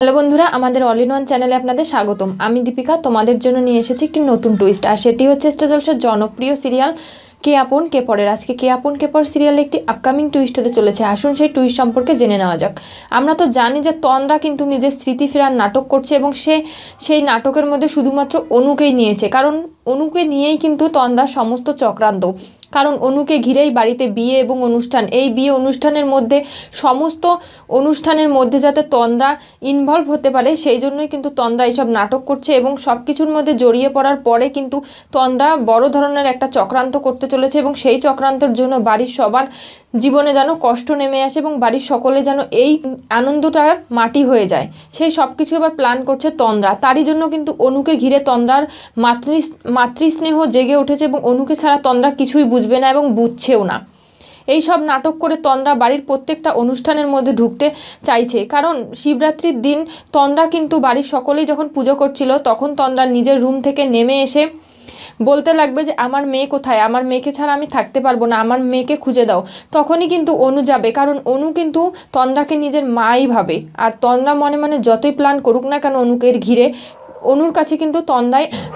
Hello বন্ধুরা, আমাদের all in one চ্যানেলে আপনাদের স্বাগতম। আমি দীপিকা তোমাদের জন্য নিয়ে এসেছি একটি নতুন টুইস্ট, আর সেটি হচ্ছে স্টার জলসার জনপ্রিয় সিরিয়াল কে আপন কে পরের। আজকে কে আপন কে পর সিরিয়ালে একটি আপকামিং টুইস্ট হতে চলেছে। আসুন সেই টুইস্ট সম্পর্কে জেনে নেওয়া যাক। আমরা তো জানি যে তন্দ্রা কিন্তু নিজের স্মৃতি ফেরার নাটক করছে এবং সেই নাটকের মধ্যে শুধুমাত্র অনুকেই নিয়েছে, কারণ অনুকে নিয়েই কিন্তু তন্দ্রার সমস্ত চক্রান্ত। কারণ অনুকে ঘিরেই বাড়িতে বিয়ে এবং অনুষ্ঠান, এই বিয়ে অনুষ্ঠানের মধ্যে সমস্ত অনুষ্ঠানের মধ্যে যাতে তন্দ্রা ইনভলভ হতে পারে সেই জন্যই কিন্তু তন্দ্রা এইসব নাটক করছে, এবং সব কিছুর মধ্যে জড়িয়ে পড়ার পরে কিন্তু তন্দ্রা বড় ধরনের একটা চক্রান্ত করতে চলেছে, এবং সেই চক্রান্তের জন্য বাড়ির সবার জীবনে যেন কষ্ট নেমে আসে এবং বাড়ির সকলে যেন এই আনন্দটার মাটি হয়ে যায়। সেই সব কিছু এবার প্ল্যান করছে তন্দ্রা। তারই জন্য কিন্তু অনুকে ঘিরে তন্দ্রার মাতৃস্নেহ জেগে উঠেছে, এবং অনুকে ছাড়া তন্দ্রা কিছুই বুঝবে না এবং বুঝছেও না। এই সব নাটক করে তন্দ্রা বাড়ির প্রত্যেকটা অনুষ্ঠানের মধ্যে ঢুকতে চাইছে, কারণ শিবরাত্রির দিন তন্দ্রা কিন্তু বাড়ির সকলেই যখন পুজো করছিল তখন তন্দ্রা নিজের রুম থেকে নেমে এসে বলতে লাগবে যে আমার মেয়ে কোথায়, আমার মেয়েকে ছাড়া আমি থাকতে পারবো না, আমার মেয়েকে খুঁজে দাও। তখনই কিন্তু অনু যাবে, কারণ অনু কিন্তু তন্দ্রাকে নিজের মাই ভাবে। আর তন্দ্রা মনে মনে যতই প্ল্যান করুক না কেন অনুকে ঘিরে, অনুর কাছে কিন্তু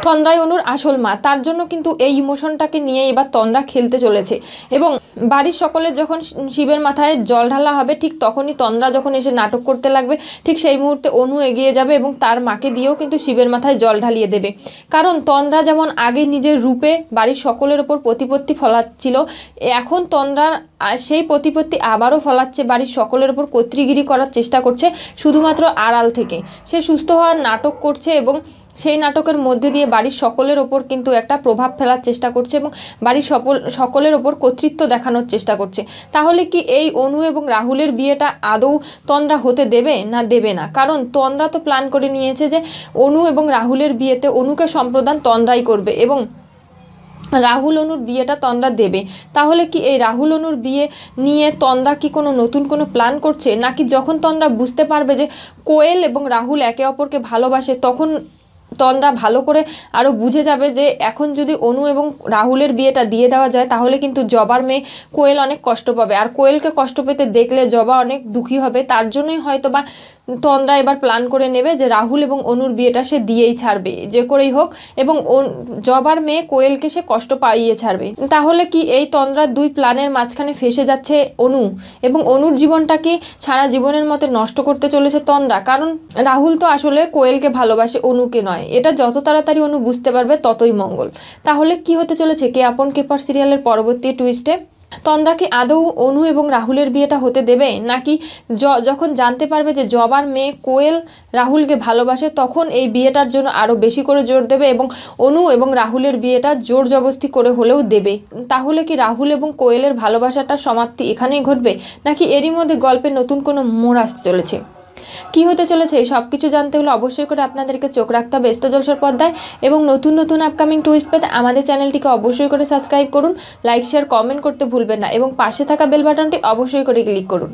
তন্দ্রাই অনুর আসল মা। তার জন্য কিন্তু এই ইমোশনটাকে নিয়ে এবার তন্দ্রা খেলতে চলেছে, এবং বাড়ির সকলের যখন শিবের মাথায় জল ঢালা হবে ঠিক তখনই তন্দ্রা যখন এসে নাটক করতে লাগবে, ঠিক সেই মুহূর্তে অনু এগিয়ে যাবে এবং তার মাকে দিয়েও কিন্তু শিবের মাথায় জল ঢালিয়ে দেবে। কারণ তন্দ্রা যেমন আগে নিজের রূপে বাড়ির সকলের ওপর প্রতিপত্তি ফলাচ্ছিল, এখন তন্দ্রার সেই প্রতিপত্তি আবারও ফলাচ্ছে, বাড়ির সকলের ওপর কর্তৃগিরি করার চেষ্টা করছে শুধুমাত্র আড়াল থেকে। সে সুস্থ হওয়ার নাটক করছে এবং সেই নাটকের মধ্যে দিয়ে বাড়ির সকলের ওপর কিন্তু একটা প্রভাব ফেলার চেষ্টা করছে এবং বাড়ির সকলের ওপর কর্তৃত্ব দেখানোর চেষ্টা করছে। তাহলে কি এই অনু এবং রাহুলের বিয়েটা আদৌ তন্দ্রা হতে দেবে না দেবে না? কারণ তন্দ্রা তো প্ল্যান করে নিয়েছে যে অনু এবং রাহুলের বিয়েতে অনুকে সম্প্রদান তন্দ্রাই করবে এবং রাহুল অনুর বিয়েটা তন্দ্রা দেবে। তাহলে কি এই রাহুল অনুর বিয়ে নিয়ে তন্দ্রা কি কোনো নতুন কোনো প্ল্যান করছে, নাকি যখন তন্দ্রা বুঝতে পারবে যে কোয়েল এবং রাহুল একে অপরকে ভালোবাসে তখন তন্দ্রা ভালো করে আরও বুঝে যাবে যে এখন যদি অনু এবং রাহুলের বিয়েটা দিয়ে দেওয়া যায় তাহলে কিন্তু জবার মেয়ে কোয়েল অনেক কষ্ট পাবে, আর কোয়েলকে কষ্ট পেতে দেখলে জবা অনেক দুঃখী হবে। তার জন্যই হয়তো বা তন্দ্রা এবার প্ল্যান করে নেবে যে রাহুল এবং অনুর বিয়েটা সে দিয়েই ছাড়বে যে করেই হোক, এবং জবার মেয়ে কোয়েলকে সে কষ্ট পাইয়ে ছাড়বে। তাহলে কি এই তন্দ্রার দুই প্ল্যানের মাঝখানে ফেসে যাচ্ছে অনু, এবং অনুর জীবনটা কি সারা জীবনের মতো নষ্ট করতে চলেছে তন্দ্রা? কারণ রাহুল তো আসলে কোয়েলকে ভালোবাসে, অনুকে নয়। এটা যত তাড়াতাড়ি অনু বুঝতে পারবে ততই মঙ্গল। তাহলে কি হতে চলেছে কে আপন কে পর সিরিয়ালের পরবর্তী টুইস্টে? তন্দ্রা কি আদৌ অনু এবং রাহুলের বিয়েটা হতে দেবে, নাকি যখন জানতে পারবে যে জবার মেয়ে কোয়েল রাহুলকে ভালোবাসে তখন এই বিয়েটার জন্য আরও বেশি করে জোর দেবে এবং অনু এবং রাহুলের বিয়েটা জোর জবরদস্তি করে হলেও দেবে? তাহলে কি রাহুল এবং কোয়েলের ভালোবাসাটার সমাপ্তি এখানেই ঘটবে, নাকি এরই মধ্যে গল্পে নতুন কোনো মোড় আসতে চলেছে? কি হতে চলেছে এই সব কিছু জানতে হলে অবশ্যই করে আপনাদেরকে চোখ রাখতে হবে স্টার জলসার পর্দায়, এবং নতুন নতুন আপকামিং টুইস্ট পেতে আমাদের চ্যানেলটিকে অবশ্যই করে সাবস্ক্রাইব করুন, লাইক শেয়ার কমেন্ট করতে ভুলবেন না, এবং পাশে থাকা বেল বাটনটি অবশ্যই করে ক্লিক করুন।